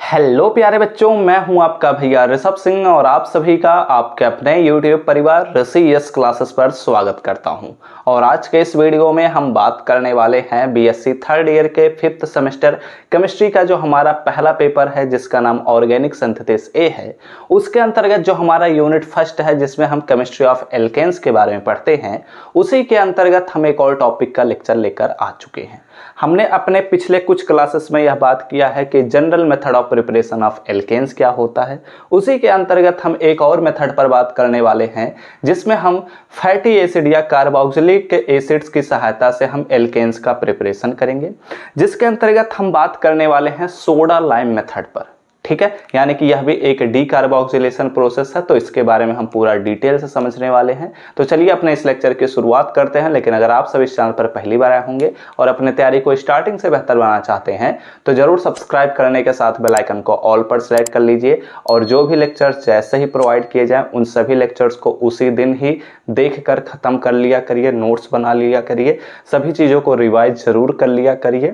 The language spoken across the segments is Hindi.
हेलो प्यारे बच्चों, मैं हूं आपका भैया ऋषभ सिंह और आप सभी का आपके अपने YouTube परिवार ऋषि यस क्लासेस पर स्वागत करता हूं। और आज के इस वीडियो में हम बात करने वाले हैं बीएससी थर्ड ईयर के 5th सेमेस्टर केमिस्ट्री का जो हमारा पहला पेपर है जिसका नाम ऑर्गेनिक सिंथेसिस ए है। उसके अंतर्गत जो हमारा यूनिट फर्स्ट है जिसमें हम केमिस्ट्री ऑफ एल्केन्स के बारे में पढ़ते हैं, उसी के अंतर्गत हम एक और टॉपिक का लेक्चर लेकर आ चुके हैं। हमने अपने पिछले कुछ क्लासेस में यह बात किया है कि general method of preparation of alkanes क्या होता है। उसी के अंतर्गत हम एक और मेथड पर बात करने वाले हैं जिसमें हम फैटी एसिड या कार्बोक्सिलिक एसिड्स की सहायता से हम एल्केन्स का प्रिपरेशन करेंगे, जिसके अंतर्गत हम बात करने वाले हैं सोडा लाइम मेथड पर। ठीक है, यानी कि यह भी एक डीकार्बोक्सिलेशन प्रोसेस है, तो इसके बारे में हम पूरा डिटेल से समझने वाले हैं। तो चलिए अपने इस लेक्चर की शुरुआत करते हैं। लेकिन अगर आप सब इस चैनल पर पहली बार आए होंगे और अपने तैयारी को स्टार्टिंग से बेहतर बनाना चाहते हैं तो जरूर सब्सक्राइब करने के साथ बेल आइकन को ऑल पर सेलेक्ट कर लीजिए। और जो भी लेक्चर्स जैसे ही प्रोवाइड किए जाए उन सभी लेक्चर्स को उसी दिन ही देख कर खत्म कर लिया करिए, नोट्स बना लिया करिए, सभी चीज़ों को रिवाइज जरूर कर लिया करिए,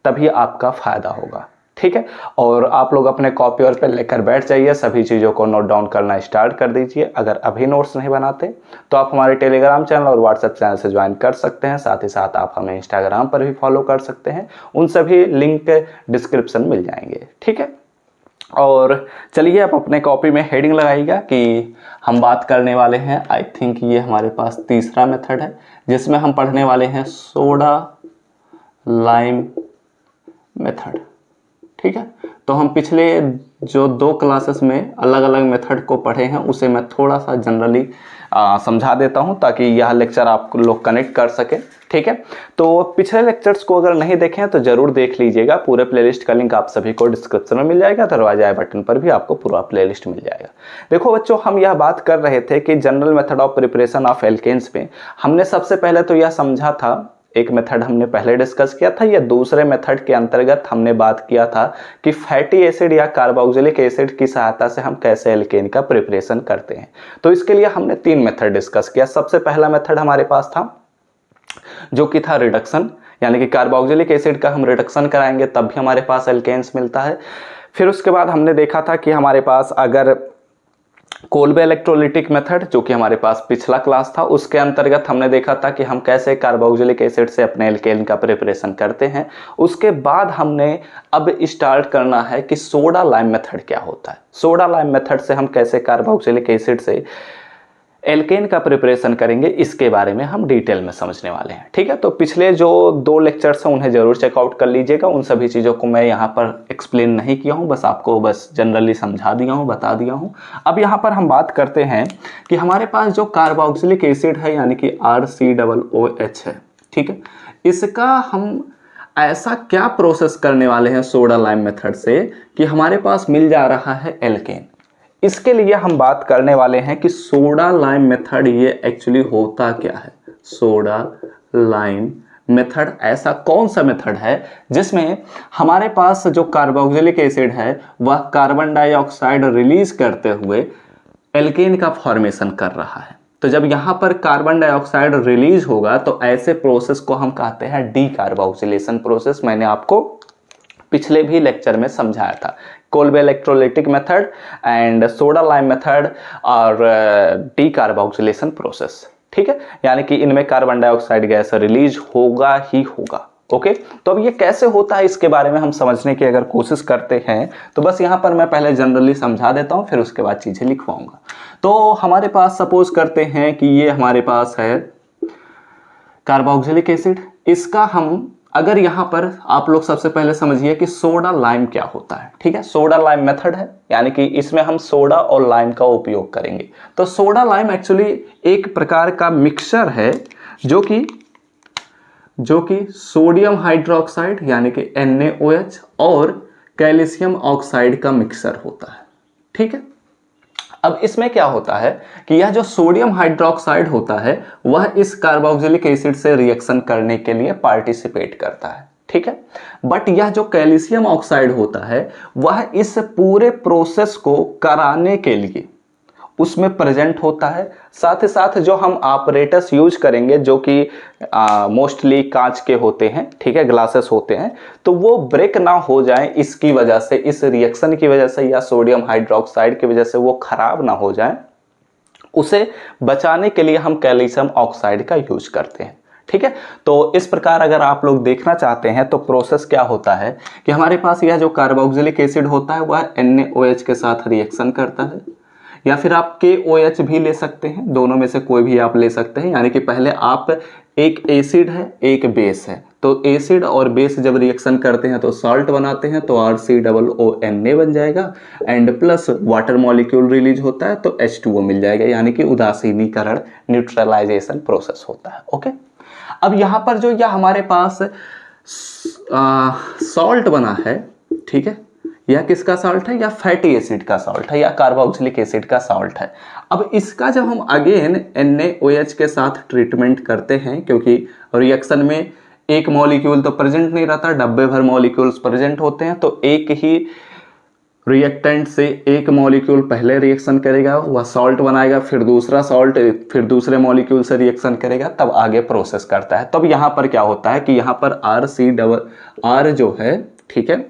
तभी आपका फायदा होगा। ठीक है, और आप लोग अपने कॉपी और पेन लेकर बैठ जाइए, सभी चीज़ों को नोट डाउन करना स्टार्ट कर दीजिए। अगर अभी नोट्स नहीं बनाते तो आप हमारे टेलीग्राम चैनल और व्हाट्सएप चैनल से ज्वाइन कर सकते हैं। साथ ही साथ आप हमें इंस्टाग्राम पर भी फॉलो कर सकते हैं, उन सभी लिंक डिस्क्रिप्शन मिल जाएंगे। ठीक है, और चलिए आप अपने कॉपी में हेडिंग लगाइएगा कि हम बात करने वाले हैं, आई थिंक ये हमारे पास तीसरा मेथड है जिसमें हम पढ़ने वाले हैं सोडा लाइम मेथड। ठीक है, तो हम पिछले जो 2 क्लासेस में अलग अलग मेथड को पढ़े हैं उसे मैं थोड़ा सा जनरली समझा देता हूं ताकि यह लेक्चर आप लोग कनेक्ट कर सके। ठीक है, तो पिछले लेक्चर्स को अगर नहीं देखें तो जरूर देख लीजिएगा। पूरे प्लेलिस्ट का लिंक आप सभी को डिस्क्रिप्शन में मिल जाएगा, दरवाजा आई बटन पर भी आपको पूरा प्लेलिस्ट मिल जाएगा। देखो बच्चों, हम यह बात कर रहे थे कि general method of preparation of alkanes में हमने सबसे पहले तो यह समझा था, एक मेथड हमने पहले डिस्कस किया था, या दूसरे मेथड के अंतर्गत हमने बात किया था कि फैटी एसिड या कार्बोक्सिलिक एसिड की सहायता से हम कैसे एल्केन का प्रिपरेशन करते हैं। तो इसके लिए हमने 3 मेथड डिस्कस किया। सबसे पहला मेथड हमारे पास था जो कि था रिडक्शन, यानी कि कार्बोक्सिलिक एसिड का हम रिडक्शन कराएंगे तब भी हमारे पास एल्केन्स मिलता है। फिर उसके बाद हमने देखा था कि हमारे पास अगर कोल्बे इलेक्ट्रोलिटिक मेथड, जो कि हमारे पास पिछला क्लास था, उसके अंतर्गत हमने देखा था कि हम कैसे कार्बोक्सिलिक एसिड से अपने एल्केन का प्रिपरेशन करते हैं। उसके बाद हमने अब स्टार्ट करना है कि सोडा लाइम मेथड क्या होता है। सोडा लाइम मेथड से हम कैसे कार्बोक्सिलिक एसिड से एल्केन का प्रिपरेशन करेंगे, इसके बारे में हम डिटेल में समझने वाले हैं। ठीक है, तो पिछले जो 2 लेक्चर्स हैं उन्हें जरूर चेकआउट कर लीजिएगा। उन सभी चीज़ों को मैं यहाँ पर एक्सप्लेन नहीं किया हूँ, बस आपको बस जनरली समझा दिया हूँ, बता दिया हूँ। अब यहाँ पर हम बात करते हैं कि हमारे पास जो कार्बोक्सिलिक एसिड है यानी कि RCOOH है, ठीक है, इसका हम ऐसा क्या प्रोसेस करने वाले हैं सोडा लाइम मेथड से कि हमारे पास मिल जा रहा है एल्केन। इसके लिए हम बात करने वाले हैं कि सोडा लाइम मेथड ये एक्चुअली होता क्या है। सोडा लाइम मेथड ऐसा कौन सा मेथड है जिसमें हमारे पास जो कार्बोक्सिलिक एसिड है वह कार्बन डाइऑक्साइड रिलीज करते हुए एल्केन का फॉर्मेशन कर रहा है। तो जब यहाँ पर कार्बन डाइऑक्साइड रिलीज होगा तो ऐसे प्रोसेस को हम कहते हैं डीकार्बोक्सिलेशन प्रोसेस। मैंने आपको पिछले भी लेक्चर में समझाया था, Kolbe electrolytic method and soda lime method और डीकार्बोक्सिलेशन प्रोसेस। ठीक है, यानी कि इनमें कार्बन डाइऑक्साइड गैस रिलीज होगा ही होगा। ओके, तो अब ये कैसे होता है इसके बारे में हम समझने की अगर कोशिश करते हैं तो बस यहाँ पर मैं पहले जनरली समझा देता हूँ, फिर उसके बाद चीजें लिखवाऊंगा। तो हमारे पास सपोज करते हैं कि ये हमारे पास है कार्बोक्सिलिक एसिड। इसका हम अगर यहाँ पर आप लोग सबसे पहले समझिए कि सोडा लाइम क्या होता है। ठीक है, सोडा लाइम मेथड है, यानी कि इसमें हम सोडा और लाइम का उपयोग करेंगे। तो सोडा लाइम एक्चुअली एक प्रकार का मिक्सचर है जो कि सोडियम हाइड्रोक्साइड यानी कि NaOH और कैल्शियम ऑक्साइड का मिक्सचर होता है। ठीक है, अब इसमें क्या होता है कि यह जो सोडियम हाइड्रोक्साइड होता है वह इस कार्बोक्सिलिक एसिड से रिएक्शन करने के लिए पार्टिसिपेट करता है। ठीक है, बट यह जो कैल्शियम ऑक्साइड होता है वह इस पूरे प्रोसेस को कराने के लिए उसमें प्रेजेंट होता है। साथ ही साथ जो हम ऑपरेटर्स यूज करेंगे जो कि मोस्टली कांच के होते हैं, ठीक है, ग्लासेस होते हैं, तो वो ब्रेक ना हो जाए इसकी वजह से, इस रिएक्शन की वजह से या सोडियम हाइड्रोक्साइड की वजह से वो खराब ना हो जाए, उसे बचाने के लिए हम कैल्शियम ऑक्साइड का यूज करते हैं। ठीक है, तो इस प्रकार अगर आप लोग देखना चाहते हैं तो प्रोसेस क्या होता है कि हमारे पास यह जो कार्बोक्सिलिक एसिड होता है वह NaOH के साथ रिएक्शन करता है, या फिर आप KOH भी ले सकते हैं, दोनों में से कोई भी आप ले सकते हैं। यानी कि पहले आप, एक एसिड है एक बेस है, तो एसिड और बेस जब रिएक्शन करते हैं तो सॉल्ट बनाते हैं, तो RCOONA बन जाएगा, and plus water molecule release होता है तो H2O मिल जाएगा, यानी कि उदासीनीकरण, न्यूट्रलाइजेशन प्रोसेस होता है। ओके, अब यहां पर जो यह हमारे पास सॉल्ट बना है, ठीक है, यह किसका सॉल्ट है, या फैटी एसिड का सॉल्ट है, या कार्बोक्सिलिक एसिड का सॉल्ट है। अब इसका जब हम अगेन NaOH के साथ ट्रीटमेंट करते हैं, क्योंकि रिएक्शन में एक मॉलिक्यूल तो प्रेजेंट नहीं रहता, डब्बे भर मॉलिक्यूल्स प्रेजेंट होते हैं, तो एक ही रिएक्टेंट से एक मॉलिक्यूल पहले रिएक्शन करेगा, वह सॉल्ट बनाएगा, फिर दूसरा सॉल्ट, फिर दूसरे मॉलिक्यूल से रिएक्शन करेगा, तब आगे प्रोसेस करता है। तब यहां पर क्या होता है कि यहां पर R जो है, ठीक है,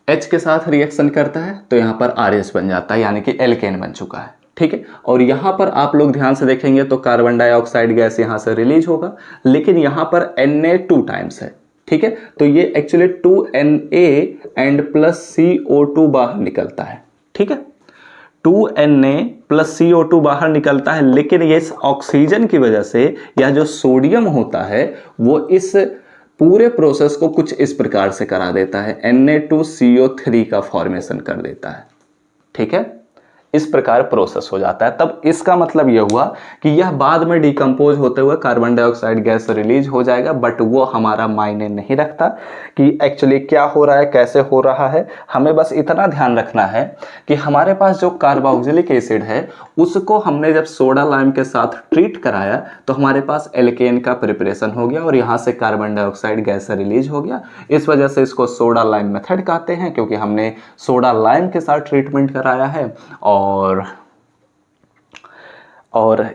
H के साथ रिएक्शन करता है तो यहां पर RH बन जाता है, यानी कि एल्केन बन चुका है। ठीक है, और यहां पर आप लोग ध्यान से देखेंगे तो कार्बन डाइऑक्साइड गैस यहां से रिलीज होगा, लेकिन यहां पर Na 2 टाइम्स है। ठीक है, तो ये actually 2Na and plus CO2 बाहर निकलता है। ठीक है, 2Na प्लस CO2 बाहर निकलता है, लेकिन ये इस ऑक्सीजन की वजह से, या जो सोडियम होता है वो इस पूरे प्रोसेस को कुछ इस प्रकार से करा देता है, Na2CO3 का फॉर्मेशन कर देता है। ठीक है, इस प्रकार प्रोसेस हो जाता है। तब इसका मतलब यह हुआ कि यह बाद में डिकम्पोज होते हुए कार्बन डाइऑक्साइड गैस रिलीज हो जाएगा, बट वो हमारा मायने नहीं रखता कि एक्चुअली क्या हो रहा है, कैसे हो रहा है। हमें बस इतना ध्यान रखना है कि हमारे पास जो कार्बोक्सिलिक एसिड है उसको हमने जब सोडा लाइम के साथ ट्रीट कराया तो हमारे पास एल्केन का प्रिपरेशन हो गया और यहाँ से कार्बन डाइऑक्साइड गैस रिलीज हो गया। इस वजह से इसको सोडा लाइम मेथड कहते हैं, क्योंकि हमने सोडा लाइम के साथ ट्रीटमेंट कराया है और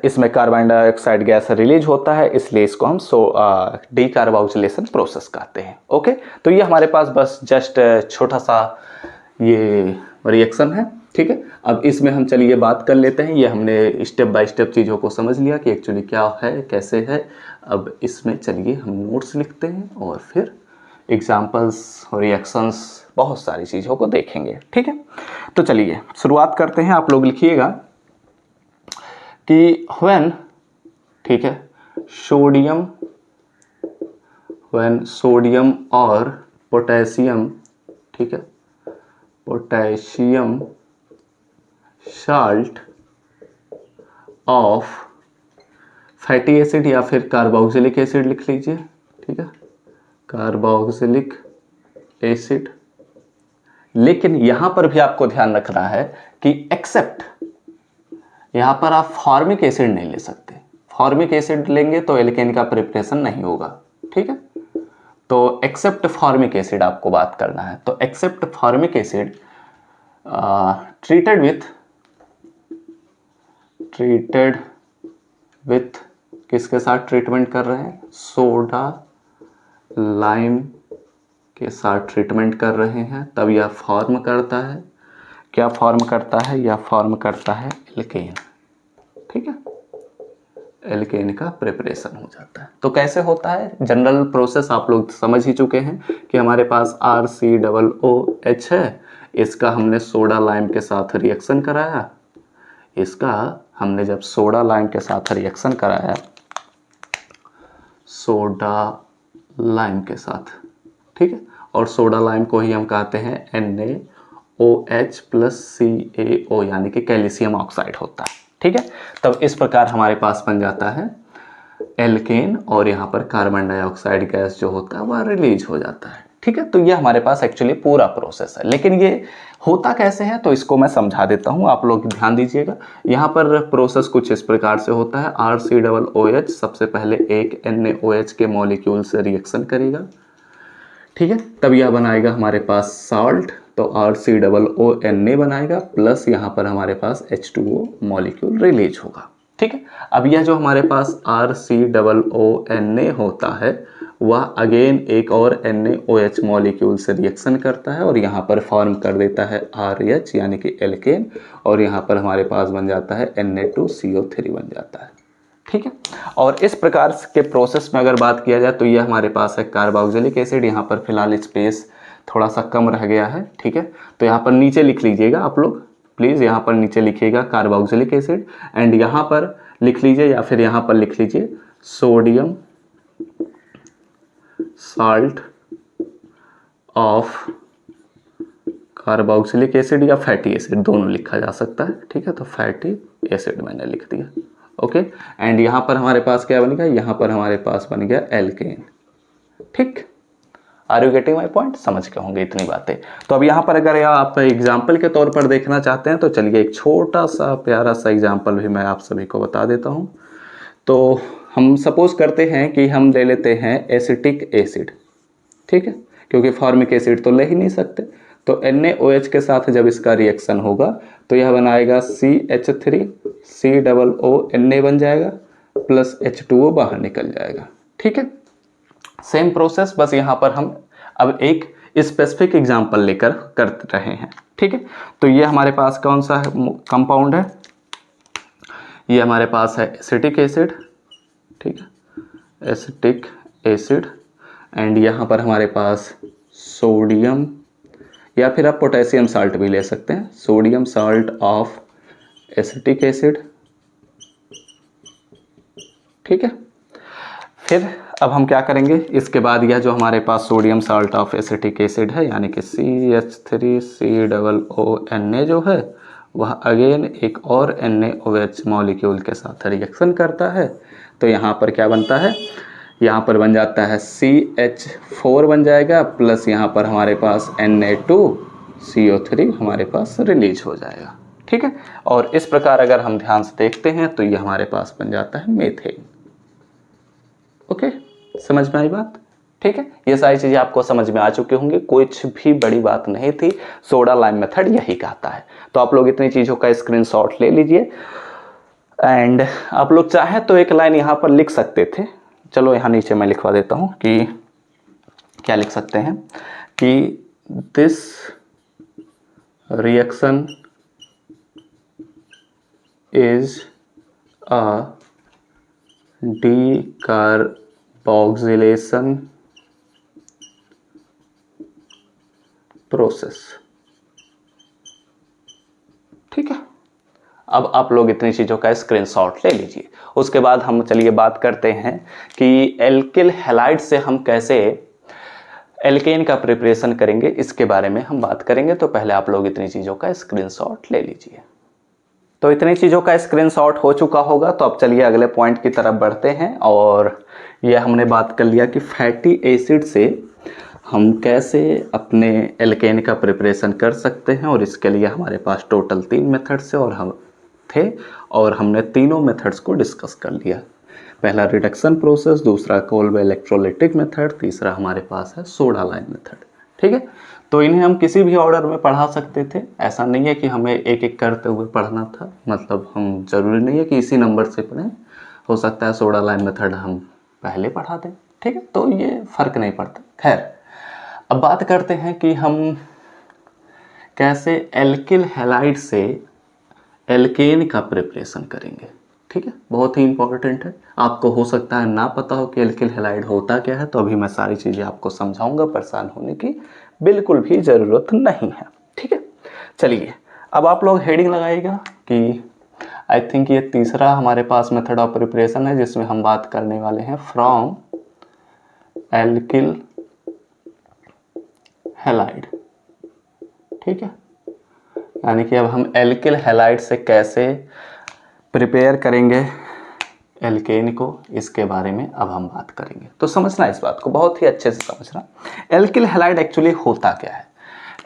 इसमें कार्बन डाइऑक्साइड गैस रिलीज होता है, इसलिए इसको हम डीकार्बोक्सिलेशन प्रोसेस कहते हैं। ओके, तो ये हमारे पास बस जस्ट छोटा सा ये रिएक्शन है। ठीक है, अब इसमें हम चलिए बात कर लेते हैं। ये हमने स्टेप बाय स्टेप चीज़ों को समझ लिया कि एक्चुअली क्या है, कैसे है। अब इसमें चलिए हम नोट्स लिखते हैं और फिर एग्जाम्पल्स, रिएक्शंस, बहुत सारी चीज़ों को देखेंगे। ठीक है, तो चलिए शुरुआत करते हैं। आप लोग लिखिएगा कि व्हेन, ठीक है, सोडियम और पोटेशियम, ठीक है, potassium salt of fatty acid, या फिर कार्बोक्सिलिक एसिड लिख लीजिए। ठीक है, कार्बोक्सिलिक एसिड। लेकिन यहां पर भी आपको ध्यान रखना है कि एक्सेप्ट, यहां पर आप फॉर्मिक एसिड नहीं ले सकते। फॉर्मिक एसिड लेंगे तो एल्केन का प्रिपरेशन नहीं होगा। ठीक है, तो एक्सेप्ट फॉर्मिक एसिड आपको बात करना है। तो except formic acid treated with किसके साथ ट्रीटमेंट कर रहे हैं, सोडा लाइम के साथ ट्रीटमेंट कर रहे हैं, तब यह फॉर्म करता है, क्या फॉर्म करता है, यह फॉर्म करता है एल्केन। ठीक है, एल्केन का प्रिपरेशन हो जाता है। तो कैसे होता है, जनरल प्रोसेस आप लोग समझ ही चुके हैं कि हमारे पास RCOOH है, इसका हमने सोडा लाइम के साथ रिएक्शन कराया। इसका हमने जब सोडा लाइम के साथ रिएक्शन कराया, सोडा लाइम के साथ, ठीक है, और सोडा लाइम को ही हम कहते हैं NaOH प्लस CaO, यानी कि कैल्शियम ऑक्साइड होता है। ठीक है, तब इस प्रकार हमारे पास बन जाता है एल्केन, और यहाँ पर कार्बन डाइऑक्साइड गैस जो होता है वह रिलीज हो जाता है। ठीक है, तो ये हमारे पास एक्चुअली पूरा प्रोसेस है। लेकिन ये होता कैसे है, तो इसको मैं समझा देता हूँ, आप लोग ध्यान दीजिएगा। यहाँ पर प्रोसेस कुछ इस प्रकार से होता है। RCOOH सबसे पहले एक NaOH के मॉलिक्यूल से रिएक्शन करेगा। ठीक है, तब यह बनाएगा हमारे पास साल्ट, तो RCOONA बनाएगा, प्लस यहाँ पर हमारे पास H2O मॉलिक्यूल रिलीज होगा। ठीक है, अब यह जो हमारे पास RCOONA होता है वह अगेन एक और NaOH मॉलिक्यूल से रिएक्शन करता है और यहाँ पर फॉर्म कर देता है RH यानी कि एल्केन, और यहाँ पर हमारे पास बन जाता है Na2CO3 बन जाता है। ठीक है, और इस प्रकार के प्रोसेस में अगर बात किया जाए तो ये हमारे पास है कार्बोक्सिलिक एसिड। यहाँ पर फिलहाल स्पेस थोड़ा सा कम रह गया है। ठीक है, तो यहाँ पर नीचे लिख लीजिएगा आप लोग, प्लीज़ यहाँ पर नीचे लिखिएगा कार्बोक्सिलिक एसिड, एंड यहाँ पर लिख लीजिए या फिर यहाँ पर लिख लीजिए sodium salt of carboxylic acid या फैटी एसिड, दोनों लिखा जा सकता है। ठीक है, तो फैटी एसिड मैंने लिख दिया। ओके, एंड यहाँ पर हमारे पास क्या बन गया, यहाँ पर हमारे पास बन गया एल्केन। ठीक, are you getting my point? समझ के होंगे इतनी बातें। तो अब यहाँ पर अगर आप एग्जाम्पल के तौर पर देखना चाहते हैं तो चलिए एक छोटा सा प्यारा सा एग्जाम्पल भी मैं आप सभी को बता देता हूँ। तो हम सपोज करते हैं कि हम ले लेते हैं एसिटिक एसिड। ठीक है, क्योंकि फॉर्मिक एसिड तो ले ही नहीं सकते, तो NaOH के साथ जब इसका रिएक्शन होगा तो यह बनाएगा CH3COONA बन जाएगा, प्लस H2O बाहर निकल जाएगा। ठीक है, सेम प्रोसेस, बस यहाँ पर हम अब एक स्पेसिफिक एग्जांपल लेकर कर रहे हैं। ठीक है, तो ये हमारे पास कौन सा कंपाउंड है, ये हमारे पास है एसिटिक एसिड। ठीक है, एसिटिक एसिड, एंड यहाँ पर हमारे पास सोडियम या फिर आप पोटेशियम साल्ट भी ले सकते हैं, sodium salt of acetic acid. ठीक है, फिर अब हम क्या करेंगे, इसके बाद यह जो हमारे पास sodium salt of acetic acid है यानी कि CH3COONA जो है वह अगेन एक और NaOH मॉलिक्यूल के साथ रिएक्शन करता है। तो यहाँ पर क्या बनता है, यहाँ पर बन जाता है CH4 बन जाएगा, प्लस यहाँ पर हमारे पास Na2CO3 हमारे पास रिलीज हो जाएगा। ठीक है, और इस प्रकार अगर हम ध्यान से देखते हैं तो ये हमारे पास बन जाता है मीथेन। ओके, समझ में आई बात? ठीक है, ये सारी चीज़ें आपको समझ में आ चुकी होंगी, कुछ भी बड़ी बात नहीं थी। सोडा लाइम मेथड यही कहता है। तो आप लोग इतनी चीज़ों का स्क्रीनशॉट ले लीजिए, एंड आप लोग चाहे तो एक लाइन यहाँ पर लिख सकते थे। चलो यहाँ नीचे मैं लिखवा देता हूँ कि क्या लिख सकते हैं कि this reaction is a decarboxylation process. ठीक है, अब आप लोग इतनी चीज़ों का स्क्रीनशॉट ले लीजिए। उसके बाद हम चलिए बात करते हैं कि एल्किल हैलाइड से हम कैसे एल्केन का प्रिपरेशन करेंगे, इसके बारे में हम बात करेंगे। तो पहले आप लोग इतनी चीज़ों का स्क्रीनशॉट ले लीजिए। तो इतनी चीज़ों का स्क्रीनशॉट हो चुका होगा, तो अब चलिए अगले पॉइंट की तरफ बढ़ते हैं। और यह हमने बात कर लिया कि फैटी एसिड से हम कैसे अपने एल्केन का प्रिपरेशन कर सकते हैं, और इसके लिए हमारे पास टोटल 3 मेथड्स और हम थे, और हमने तीनों मेथड्स को डिस्कस कर लिया। पहला रिडक्शन प्रोसेस, दूसरा कोल्ब इलेक्ट्रोलिटिक मेथड, तीसरा हमारे पास है सोडा लाइम मेथड। ठीक है, तो इन्हें हम किसी भी ऑर्डर में पढ़ा सकते थे, ऐसा नहीं है कि हमें एक एक करते हुए पढ़ना था। मतलब हम जरूरी नहीं है कि इसी नंबर से पढ़ें, हो सकता है सोडा लाइम मेथड हम पहले पढ़ा दें। ठीक है, तो ये फ़र्क नहीं पड़ता। खैर, अब बात करते हैं कि हम कैसे एल्किल हैलाइड से एल्केन का प्रिपरेशन करेंगे। ठीक है, बहुत ही इंपॉर्टेंट है। आपको हो सकता है ना पता हो कि एल्किल हैलाइड होता क्या है, तो अभी मैं सारी चीज़ें आपको समझाऊंगा, परेशान होने की बिल्कुल भी ज़रूरत नहीं है। ठीक है, चलिए अब आप लोग हेडिंग लगाइएगा कि आई थिंक ये तीसरा हमारे पास मेथड ऑफ प्रिपरेशन है, जिसमें हम बात करने वाले हैं फ्रॉम एल्किल हैलाइड। ठीक है, यानी कि अब हम एल्किल हैलाइड से कैसे प्रिपेयर करेंगे एल्केन को, इसके बारे में अब हम बात करेंगे। तो समझना इस बात को, बहुत ही अच्छे से समझना। एल्किल हैलाइड एक्चुअली होता क्या है।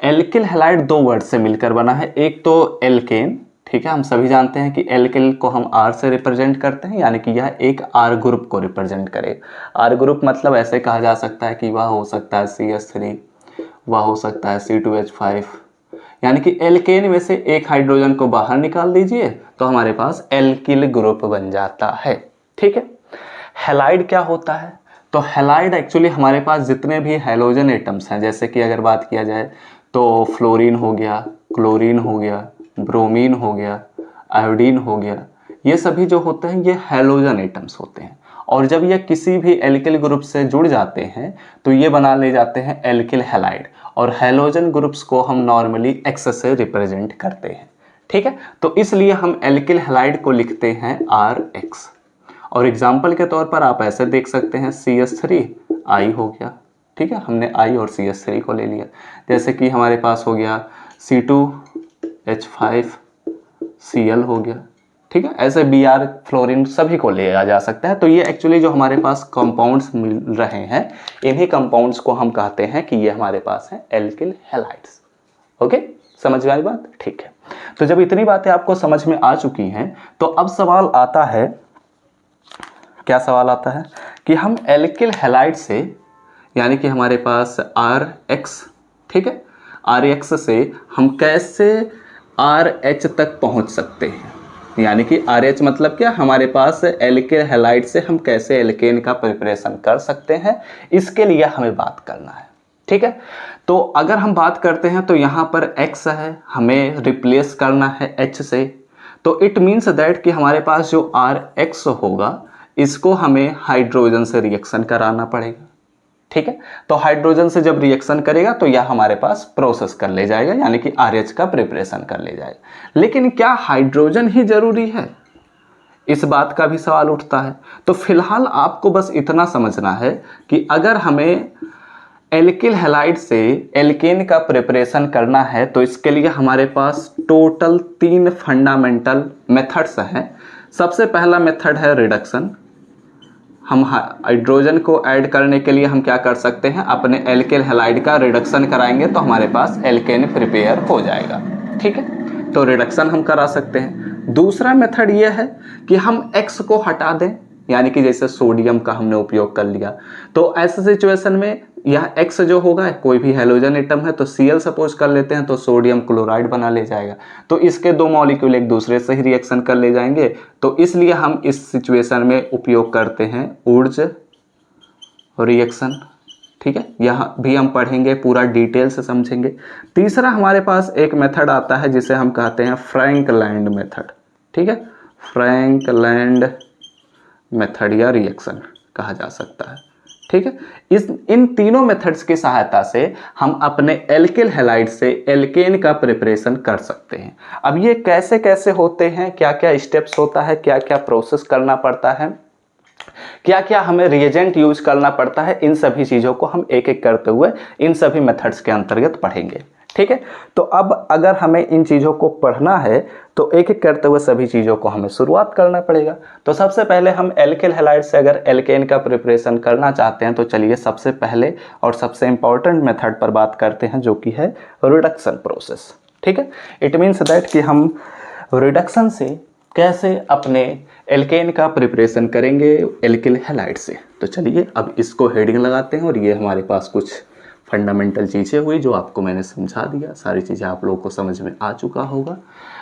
एल्किल हैलाइड 2 वर्ड से मिलकर बना है, एक तो एल्केन, ठीक है, हम सभी जानते हैं कि एल्किल को हम R से रिप्रेजेंट करते हैं, यानी कि यह एक R ग्रुप को रिप्रेजेंट करेगा। R ग्रुप मतलब ऐसे कहा जा सकता है कि वह हो सकता है CH3, वह हो सकता है C2H5, यानी कि एल्केन में से एक हाइड्रोजन को बाहर निकाल दीजिए तो हमारे पास एल्किल ग्रुप बन जाता है। ठीक है, हैलाइड क्या होता है? तो हैलाइड एक्चुअली हमारे पास जितने भी हैलोजन एटम्स हैं, जैसे कि अगर बात किया जाए तो फ्लोरीन हो गया, क्लोरीन हो गया, ब्रोमीन हो गया, आयोडीन हो गया, ये सभी जो होते हैं ये हैलोजन एटम्स होते हैं। और जब ये किसी भी एल्किल ग्रुप से जुड़ जाते हैं तो ये बना ले जाते हैं एल्किल हैलाइड, और हैलोजन ग्रुप्स को हम नॉर्मली X से रिप्रेजेंट करते हैं। ठीक है, तो इसलिए हम एल्किल हैलाइड को लिखते हैं RX। और एग्जाम्पल के तौर पर आप ऐसे देख सकते हैं CH3 I हो गया। ठीक है, हमने I और CH3 को ले लिया। जैसे कि हमारे पास हो गया C2H5 Cl हो गया। ठीक है, ऐसे Br फ्लोरीन सभी को लिया जा सकता है। तो ये एक्चुअली जो हमारे पास कंपाउंड्स मिल रहे हैं, इन्हीं कंपाउंड्स को हम कहते हैं कि ये हमारे पास हैं एल्किल हैलाइड्स। ओके, समझ में आई बात? ठीक है, तो जब इतनी बातें आपको समझ में आ चुकी हैं तो अब सवाल आता है, क्या सवाल आता है कि हम एल्किल हैलाइड से, यानी कि हमारे पास RX, ठीक है, RX से हम कैसे RH तक पहुंच सकते हैं? यानी कि RH मतलब क्या, हमारे पास एल्किल हैलाइड से हम कैसे एल्केन का प्रिपरेशन कर सकते हैं, इसके लिए हमें बात करना है। ठीक है, तो अगर हम बात करते हैं तो यहाँ पर X है, हमें रिप्लेस करना है H से, तो इट मीन्स दैट कि हमारे पास जो RX होगा इसको हमें हाइड्रोजन से रिएक्शन कराना पड़ेगा। ठीक है, तो हाइड्रोजन से जब रिएक्शन करेगा तो यह हमारे पास प्रोसेस कर ले जाएगा, यानी कि RH का प्रिपरेशन कर ले जाएगा। लेकिन क्या हाइड्रोजन ही जरूरी है? इस बात का भी सवाल उठता है। तो फिलहाल आपको बस इतना समझना है कि अगर हमें एल्किल हैलाइड से एल्केन का प्रिपरेशन करना है तो इसके लिए हमारे पास टोटल 3 फंडामेंटल मेथड्स हैं। सबसे पहला मेथड है रिडक्शन। हम हाइड्रोजन को ऐड करने के लिए हम क्या कर सकते हैं, अपने एल्किल हैलाइड का रिडक्शन कराएंगे तो हमारे पास एल्केन प्रिपेयर हो जाएगा। ठीक है, तो रिडक्शन हम करा सकते हैं। दूसरा मेथड ये है कि हम X को हटा दें, यानी कि जैसे सोडियम का हमने उपयोग कर लिया, तो ऐसे सिचुएशन में यह X जो होगा, कोई भी हैलोजन एटम है तो Cl सपोज कर लेते हैं, तो सोडियम क्लोराइड बना ले जाएगा, तो इसके 2 मॉलिक्यूल एक दूसरे से ही रिएक्शन कर ले जाएंगे। तो इसलिए हम इस सिचुएशन में उपयोग करते हैं ऊर्ज रिएक्शन। ठीक है, यहाँ भी हम पढ़ेंगे, पूरा डिटेल से समझेंगे। तीसरा हमारे पास एक मेथड आता है जिसे हम कहते हैं फ्रैंकलैंड मेथड। ठीक है, फ्रैंकलैंड मेथड या रिएक्शन कहा जा सकता है। ठीक है, इन तीनों मेथड्स की सहायता से हम अपने एल्किल हैलाइड से एल्केन का प्रिपरेशन कर सकते हैं। अब ये कैसे कैसे होते हैं, क्या क्या स्टेप्स होता है, क्या क्या प्रोसेस करना पड़ता है, क्या क्या हमें रिएजेंट यूज करना पड़ता है, इन सभी चीज़ों को हम एक एक करते हुए इन सभी मेथड्स के अंतर्गत पढ़ेंगे। ठीक है, तो अब अगर हमें इन चीज़ों को पढ़ना है तो एक एक करते हुए सभी चीज़ों को हमें शुरुआत करना पड़ेगा। तो सबसे पहले हम एल्किल हैलाइड से अगर एल्केन का प्रिपरेशन करना चाहते हैं तो चलिए सबसे पहले और सबसे इंपॉर्टेंट मेथड पर बात करते हैं, जो कि है रिडक्शन प्रोसेस। ठीक है, इट मीन्स दैट कि हम रिडक्शन से कैसे अपने एल्केन का प्रिपरेशन करेंगे एल्किल हैलाइड से। तो चलिए अब इसको हेडिंग लगाते हैं, और ये हमारे पास कुछ फंडामेंटल चीज़ें हुई जो आपको मैंने समझा दिया, सारी चीज़ें आप लोगों को समझ में आ चुका होगा।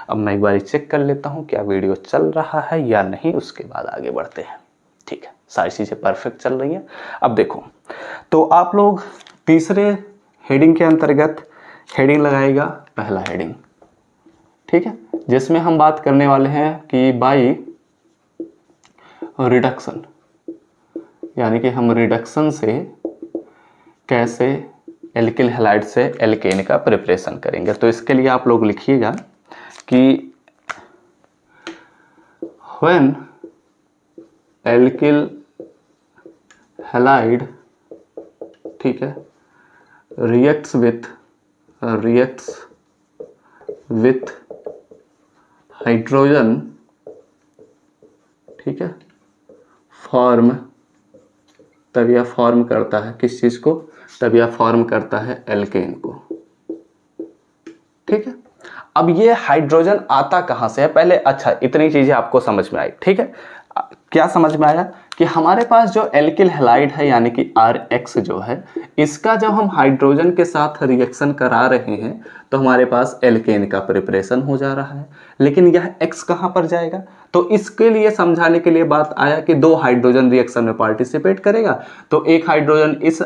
अब मैं एक बार चेक कर लेता हूँ क्या वीडियो चल रहा है या नहीं, उसके बाद आगे बढ़ते हैं। ठीक है, सारी चीज़ें परफेक्ट चल रही हैं। अब देखो, तो आप लोग तीसरे हेडिंग के अंतर्गत हेडिंग लगाएगा पहला हेडिंग। ठीक है, जिसमें हम बात करने वाले हैं कि बाई रिडक्शन, यानी कि हम रिडक्शन से कैसे एल्किल हैलाइड से एल्केन का प्रिपरेशन करेंगे। तो इसके लिए आप लोग लिखिएगा कि व्हेन एल्किल हैलाइड, ठीक है, रिएक्ट्स विथ हाइड्रोजन, ठीक है, फॉर्म, तब यह फॉर्म करता है किस चीज को, तब यह फॉर्म करता है एल्केन को। ठीक है, अब ये हाइड्रोजन आता कहाँ से है पहले, अच्छा इतनी चीजें आपको समझ में आई, ठीक है। क्या समझ में आया कि हमारे पास जो एल्किल हैलाइड है यानी कि RH जो है, इसका जब हम हाइड्रोजन के साथ रिएक्शन करा रहे हैं तो हमारे पास एल्केन का प्रिपरेशन हो जा रहा है, लेकिन यह X कहाँ पर जाएगा, तो इसके लिए समझाने के लिए बात आया कि दो हाइड्रोजन रिएक्शन में पार्टिसिपेट करेगा, तो एक हाइड्रोजन इस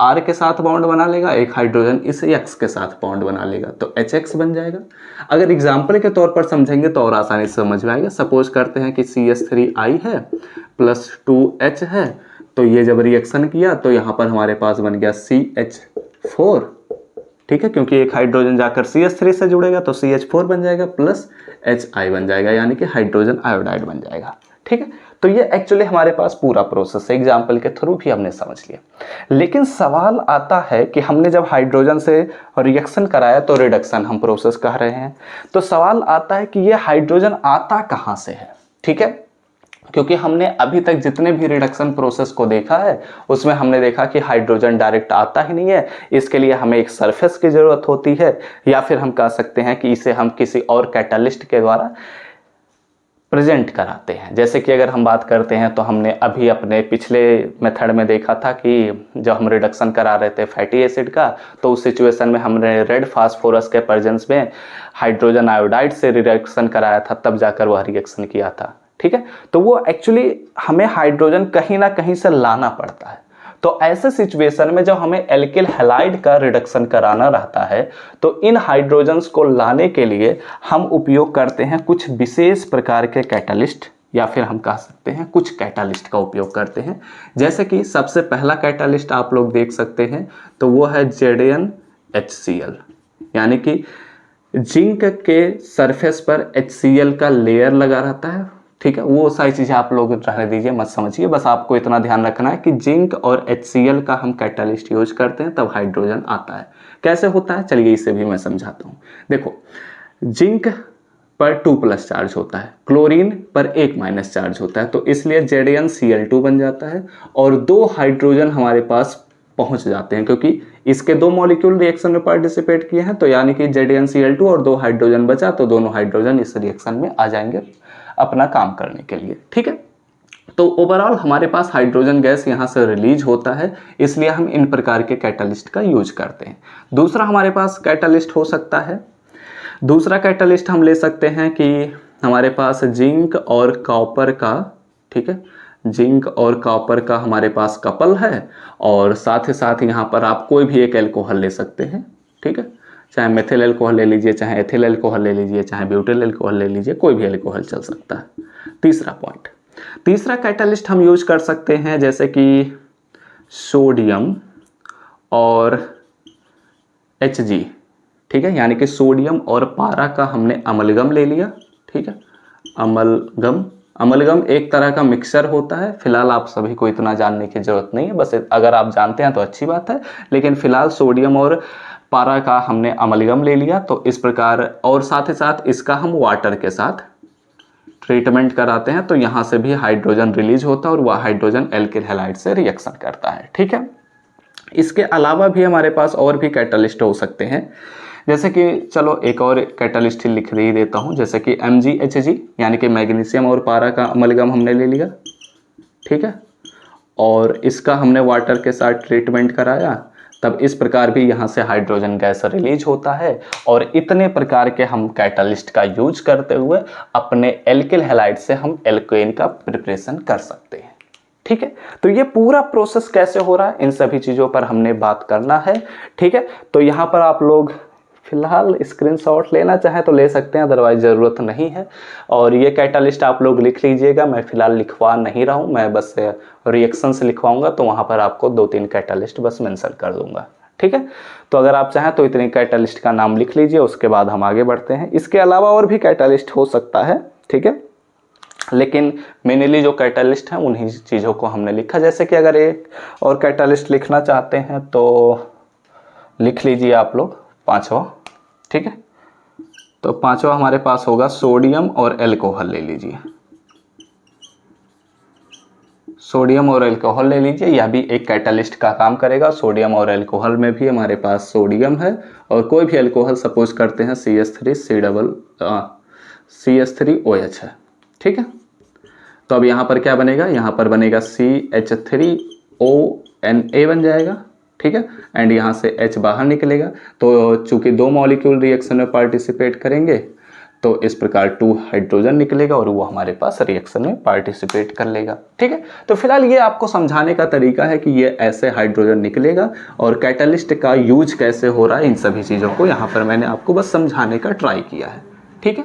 R के साथ बॉन्ड बना लेगा, एक हाइड्रोजन इस X के साथ बॉन्ड बना लेगा, तो HX बन जाएगा। अगर एग्जाम्पल के तौर पर समझेंगे तो और आसानी से समझ में आएगा। सपोज करते हैं कि CH3I है प्लस 2H है, तो ये जब रिएक्शन किया तो यहाँ पर हमारे पास बन गया CH4, ठीक है, क्योंकि एक हाइड्रोजन जाकर CH3 से जुड़ेगा तो CH4 बन जाएगा प्लस HI बन जाएगा, यानी कि हाइड्रोजन आयोडाइड बन जाएगा, ठीक है। तो ये एक्चुअली हमारे पास पूरा प्रोसेस है, एग्जाम्पल के थ्रू भी हमने समझ लिया। लेकिन सवाल आता है कि हमने जब हाइड्रोजन से रिएक्शन कराया तो रिडक्शन हम प्रोसेस कह रहे हैं, तो सवाल आता है कि ये हाइड्रोजन आता कहाँ से है, ठीक है। क्योंकि हमने अभी तक जितने भी रिडक्शन प्रोसेस को देखा है उसमें हमने देखा कि हाइड्रोजन डायरेक्ट आता ही नहीं है, इसके लिए हमें एक सरफेस की जरूरत होती है, या फिर हम कह सकते हैं कि इसे हम किसी और कैटालिस्ट के द्वारा प्रेजेंट कराते हैं। जैसे कि अगर हम बात करते हैं तो हमने अभी अपने पिछले मेथड में देखा था कि जब हम रिडक्शन करा रहे थे फैटी एसिड का, तो उस सिचुएशन में हमने रेड फास्फोरस के प्रेजेंस में हाइड्रोजन आयोडाइड से रिडक्शन कराया था, तब जाकर वह रिएक्शन किया था, ठीक है। तो वो एक्चुअली हमें हाइड्रोजन कहीं ना कहीं से लाना पड़ता है। तो ऐसे सिचुएशन में जब हमें एल्किल हैलाइड का रिडक्शन कराना रहता है तो इन हाइड्रोजन्स को लाने के लिए हम उपयोग करते हैं कुछ विशेष प्रकार के कैटालिस्ट, या फिर हम कह सकते हैं कुछ कैटालिस्ट का उपयोग करते हैं। जैसे कि सबसे पहला कैटालिस्ट आप लोग देख सकते हैं, तो वो है ZnHCl, यानी कि जिंक के सरफेस पर HCl का लेयर लगा रहता है, ठीक है। वो सारी चीज़ें आप लोग रहने दीजिए, मत समझिए, बस आपको इतना ध्यान रखना है कि जिंक और HCl का हम कैटालिस्ट यूज करते हैं तब हाइड्रोजन आता है। कैसे होता है चलिए इसे भी मैं समझाता हूँ। देखो, जिंक पर 2+ चार्ज होता है, क्लोरीन पर 1- चार्ज होता है, तो इसलिए ZnCl2 बन जाता है और 2 हाइड्रोजन हमारे पास पहुंच जाते हैं, क्योंकि इसके 2 मॉलिक्यूल रिएक्शन में पार्टिसिपेट किए हैं, तो यानी कि ZnCl2 और 2 हाइड्रोजन बचा, तो दोनों हाइड्रोजन इस रिएक्शन में आ जाएंगे अपना काम करने के लिए, ठीक है। तो ओवरऑल हमारे पास हाइड्रोजन गैस यहाँ से रिलीज होता है, इसलिए हम इन प्रकार के कैटालिस्ट का यूज करते हैं। दूसरा हमारे पास कैटालिस्ट हो सकता है, दूसरा कैटालिस्ट हम ले सकते हैं कि हमारे पास जिंक और कॉपर का, ठीक है, जिंक और कॉपर का हमारे पास कपल है, और साथ ही साथ यहाँ पर आप कोई भी एक एल्कोहल ले सकते हैं, ठीक है, चाहे मेथिल एल्कोहल ले लीजिए, चाहे एथिल एल्कोहल ले लीजिए, चाहे ब्यूटिल एल्कोहल ले लीजिए, कोई भी एल्कोहल चल सकता है। तीसरा पॉइंट, तीसरा कैटालिस्ट हम यूज कर सकते हैं जैसे कि सोडियम और Hg, ठीक है, यानी कि सोडियम और पारा का हमने अमलगम ले लिया, ठीक है। अमलगम एक तरह का मिक्सचर होता है, फिलहाल आप सभी को इतना जानने की जरूरत नहीं है, बस अगर आप जानते हैं तो अच्छी बात है, लेकिन फिलहाल सोडियम और पारा का हमने अमलगम ले लिया, तो इस प्रकार, और साथ ही साथ इसका हम वाटर के साथ ट्रीटमेंट कराते हैं, तो यहाँ से भी हाइड्रोजन रिलीज होता है और वह हाइड्रोजन एल्किल हैलाइड से रिएक्शन करता है, ठीक है। इसके अलावा भी हमारे पास और भी कैटालिस्ट हो सकते हैं, जैसे कि चलो एक और कैटालिस्ट लिख ही देता हूँ, जैसे कि MgHg, यानी कि मैग्नीशियम और पारा का अमलगम हमने ले लिया, ठीक है, और इसका हमने वाटर के साथ ट्रीटमेंट कराया, तब इस प्रकार भी यहाँ से हाइड्रोजन गैस रिलीज होता है, और इतने प्रकार के हम कैटालिस्ट का यूज करते हुए अपने एल्किल हैलाइड से हम एल्केन का प्रिपरेशन कर सकते हैं, ठीक है। तो ये पूरा प्रोसेस कैसे हो रहा है इन सभी चीजों पर हमने बात करना है, ठीक है। तो यहाँ पर आप लोग फिलहाल स्क्रीनशॉट लेना चाहें तो ले सकते हैं, अदरवाइज ज़रूरत नहीं है। और ये कैटालिस्ट आप लोग लिख लीजिएगा, मैं फिलहाल लिखवा नहीं रहा हूँ, मैं बस रिएक्शन से लिखवाऊंगा, तो वहाँ पर आपको 2-3 कैटालिस्ट बस मेंशन कर दूंगा, ठीक है। तो अगर आप चाहें तो इतने कैटालिस्ट का नाम लिख लीजिए, उसके बाद हम आगे बढ़ते हैं। इसके अलावा और भी कैटालिस्ट हो सकता है, ठीक है, लेकिन मेनली जो कैटालिस्ट हैं उन्हीं चीज़ों को हमने लिखा। जैसे कि अगर एक और कैटालिस्ट लिखना चाहते हैं तो लिख लीजिए आप लोग 5वां, ठीक है। तो 5वां हमारे पास होगा सोडियम और एल्कोहल ले लीजिए, सोडियम और अल्कोहल ले लीजिए, यह भी एक कैटालिस्ट का काम करेगा। सोडियम और अल्कोहल में भी हमारे पास सोडियम है और कोई भी अल्कोहल सपोज करते हैं CH3OH है, ठीक है। तो अब यहाँ पर क्या बनेगा, यहाँ पर बनेगा CH3ONA बन जाएगा, ठीक है। एंड यहाँ से H बाहर निकलेगा, तो चूंकि 2 मॉलिक्यूल रिएक्शन में पार्टिसिपेट करेंगे तो इस प्रकार 2 हाइड्रोजन निकलेगा और वो हमारे पास रिएक्शन में पार्टिसिपेट कर लेगा, ठीक है। तो फिलहाल ये आपको समझाने का तरीका है कि ये ऐसे हाइड्रोजन निकलेगा और कैटालिस्ट का यूज कैसे हो रहा है, इन सभी चीज़ों को यहाँ पर मैंने आपको बस समझाने का ट्राई किया है, ठीक है।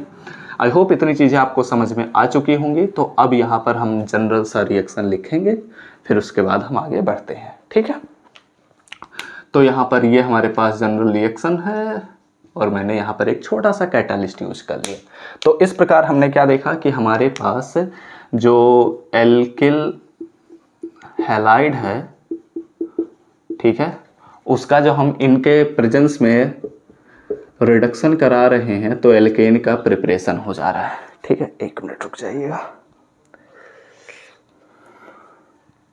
आई होप इतनी चीज़ें आपको समझ में आ चुकी होंगी। तो अब यहाँ पर हम जनरल सा रिएक्शन लिखेंगे, फिर उसके बाद हम आगे बढ़ते हैं, ठीक है। तो यहाँ पर ये हमारे पास जनरल रिएक्शन है और मैंने यहाँ पर एक छोटा सा कैटालिस्ट यूज कर लिया। तो इस प्रकार हमने क्या देखा कि हमारे पास जो एल्किल हैलाइड है, ठीक है, उसका जो हम इनके प्रेजेंस में रिडक्शन करा रहे हैं तो एल्केन का प्रिपरेशन हो जा रहा है, ठीक है। 1 मिनट रुक जाइएगा,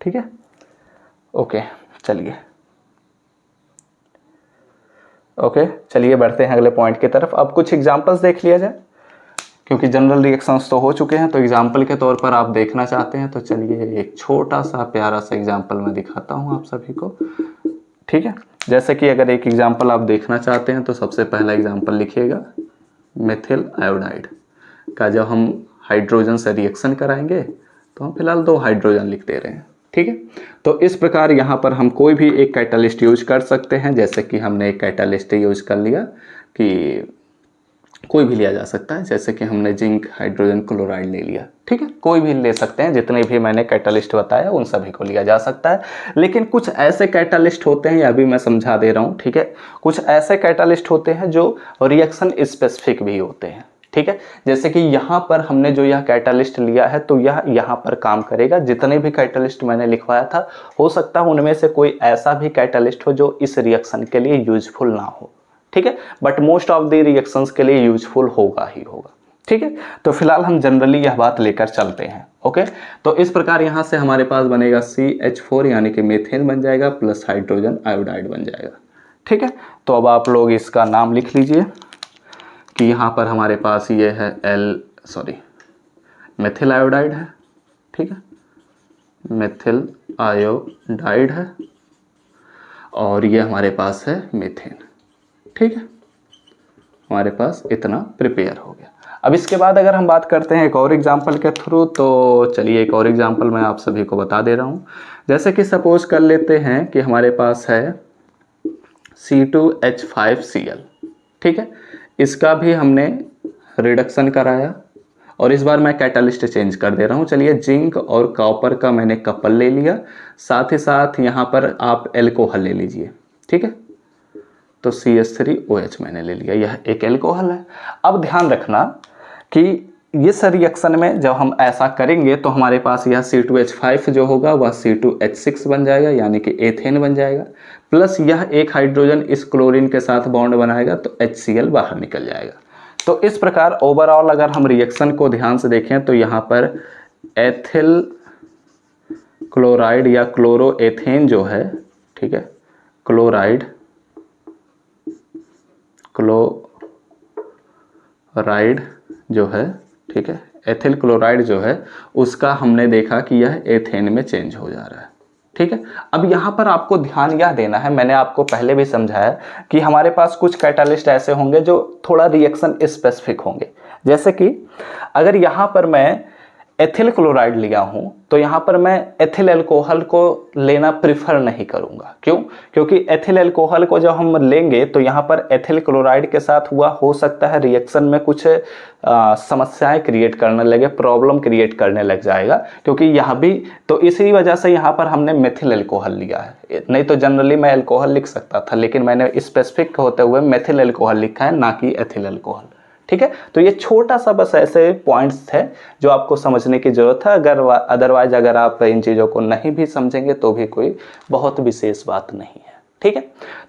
ठीक है। ओके चलिए, ओके चलिए बढ़ते हैं अगले पॉइंट की तरफ। अब कुछ एग्जांपल्स देख लिया जाए, क्योंकि जनरल रिएक्शंस तो हो चुके हैं, तो एग्जांपल के तौर पर आप देखना चाहते हैं तो चलिए एक छोटा सा प्यारा सा एग्जांपल मैं दिखाता हूं आप सभी को, ठीक है। जैसे कि अगर एक एग्जांपल आप देखना चाहते हैं तो सबसे पहला एग्जांपल लिखिएगा मेथिल आयोडाइड का। जब हम हाइड्रोजन से रिएक्शन कराएंगे तो हम फिलहाल 2 हाइड्रोजन लिख दे रहे हैं, ठीक है। तो इस प्रकार यहाँ पर हम कोई भी एक कैटालिस्ट यूज कर सकते हैं। जैसे कि हमने एक कैटालिस्ट यूज कर लिया, कि कोई भी लिया जा सकता है, जैसे कि हमने जिंक हाइड्रोजन क्लोराइड ले लिया, ठीक है। कोई भी ले सकते हैं, जितने भी मैंने कैटालिस्ट बताया उन सभी को लिया जा सकता है। लेकिन कुछ ऐसे कैटालिस्ट होते हैं, यह भी मैं समझा दे रहा हूँ, ठीक है। कुछ ऐसे कैटालिस्ट होते हैं जो रिएक्शन स्पेसिफिक भी होते हैं, ठीक है। जैसे कि यहाँ पर हमने जो यह कैटालिस्ट लिया है तो यह यहाँ पर काम करेगा। जितने भी कैटालिस्ट मैंने लिखवाया था, हो सकता है उनमें से कोई ऐसा भी कैटालिस्ट हो जो इस रिएक्शन के लिए यूजफुल ना हो, ठीक है, but most of the reactions के लिए यूजफुल होगा ही होगा, ठीक है। तो फिलहाल हम जनरली यह बात लेकर चलते हैं, ओके। तो इस प्रकार यहाँ से हमारे पास बनेगा CH4 यानी कि मेथेन बन जाएगा प्लस हाइड्रोजन आयोडाइड बन जाएगा, ठीक है। तो अब आप लोग इसका नाम लिख लीजिए कि यहाँ पर हमारे पास ये है मेथिल आयोडाइड है, ठीक है, मेथिल आयोडाइड है और ये हमारे पास है मीथेन, ठीक है। हमारे पास इतना प्रिपेयर हो गया। अब इसके बाद अगर हम बात करते हैं एक और एग्जांपल के थ्रू, तो चलिए एक और एग्जांपल मैं आप सभी को बता दे रहा हूँ। जैसे कि सपोज कर लेते हैं कि हमारे पास है C2H5Cl, ठीक है। इसका भी हमने रिडक्शन कराया और इस बार मैं कैटालिस्ट चेंज कर दे रहा हूँ। चलिए जिंक और कॉपर का मैंने कपल ले लिया, साथ ही साथ यहाँ पर आप एल्कोहल ले लीजिए, ठीक है। तो CH3OH मैंने ले लिया, यह एक एल्कोहल है। अब ध्यान रखना कि इस रिएक्शन में जब हम ऐसा करेंगे तो हमारे पास यह C2H5 जो होगा वह C2H6 बन जाएगा, यानी कि एथेन बन जाएगा, प्लस यह एक हाइड्रोजन इस क्लोरीन के साथ बॉन्ड बनाएगा तो HCl बाहर निकल जाएगा। तो इस प्रकार ओवरऑल अगर हम रिएक्शन को ध्यान से देखें तो यहाँ पर एथिल क्लोराइड या क्लोरोएथेन जो है, ठीक है, क्लोराइड जो है, ठीक है, एथिल क्लोराइड जो है उसका हमने देखा कि यह एथेन में चेंज हो जा रहा है, ठीक है। अब यहाँ पर आपको ध्यान यह देना है, मैंने आपको पहले भी समझाया कि हमारे पास कुछ कैटालिस्ट ऐसे होंगे जो थोड़ा रिएक्शन स्पेसिफिक होंगे। जैसे कि अगर यहाँ पर मैं एथिल क्लोराइड लिया हूँ तो यहाँ पर मैं एथिल अल्कोहल को लेना प्रिफर नहीं करूँगा। क्यों? क्योंकि एथिल अल्कोहल को जब हम लेंगे तो यहाँ पर एथिल क्लोराइड के साथ हुआ हो सकता है रिएक्शन में कुछ समस्याएं क्रिएट करने लगे, प्रॉब्लम क्रिएट करने लग जाएगा, क्योंकि यहाँ भी तो इसी वजह से यहाँ पर हमने मेथिल अल्कोहल लिया है। नहीं तो जनरली मैं अल्कोहल लिख सकता था, लेकिन मैंने स्पेसिफिक होते हुए मेथिल अल्कोहल लिखा है, ना कि एथिल अल्कोहल, ठीक है। तो ये छोटा सा बस ऐसे पॉइंट्स थे जो आपको समझने की जरूरत है। अदरवाइज अगर आप इन चीज़ों को नहीं भी समझेंगे तो भी कोई बहुत विशेष बात नहीं है, ठीक है,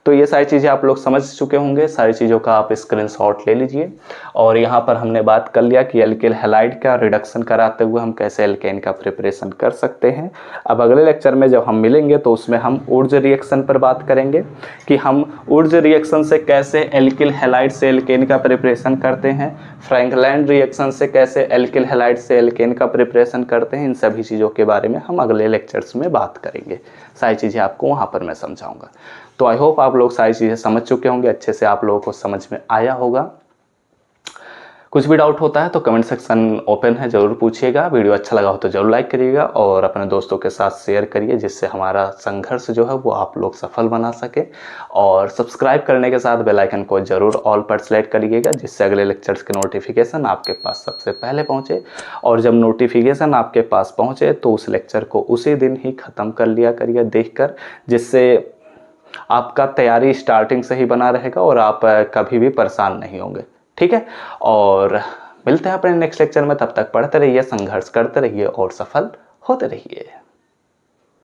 तो ये सारी चीज़ें आप लोग समझ चुके होंगे। सारी चीज़ों का आप स्क्रीनशॉट ले लीजिए। और यहाँ पर हमने बात कर लिया कि एल्किल हैलाइड का रिडक्शन कराते हुए हम कैसे एल्केन का प्रिपरेशन कर सकते हैं। अब अगले लेक्चर में जब हम मिलेंगे तो उसमें हम उर्ज रिएक्शन पर बात करेंगे कि हम उर्ज रिएक्शन से कैसे एल्किल हैलाइड से एल्केन का प्रिपरेशन करते हैं, फ्रैंकलैंड रिएक्शन से कैसे एल्किल हैलाइड से एल्केन का प्रिपरेशन करते हैं। इन सभी चीज़ों के बारे में हम अगले लेक्चर्स में बात करेंगे। सारी चीज़ें आपको वहाँ पर मैं समझाऊंगा। तो आई होप आप लोग सारी चीज़ें समझ चुके होंगे, अच्छे से आप लोगों को समझ में आया होगा। कुछ भी डाउट होता है तो कमेंट सेक्शन ओपन है, ज़रूर पूछिएगा। वीडियो अच्छा लगा हो तो ज़रूर लाइक करिएगा और अपने दोस्तों के साथ शेयर करिए, जिससे हमारा संघर्ष जो है वो आप लोग सफल बना सके। और सब्सक्राइब करने के साथ बेल आइकन को ज़रूर ऑल पर सेलेक्ट करिएगा, जिससे अगले लेक्चर्स के नोटिफिकेशन आपके पास सबसे पहले पहुँचे। और जब नोटिफिकेशन आपके पास पहुँचे तो उस लेक्चर को उसी दिन ही ख़त्म कर लिया करिए देखकर, जिससे आपका तैयारी स्टार्टिंग से ही बना रहेगा और आप कभी भी परेशान नहीं होंगे। ठीक है, और मिलते हैं अपने नेक्स्ट लेक्चर में। तब तक पढ़ते रहिए, संघर्ष करते रहिए और सफल होते रहिए।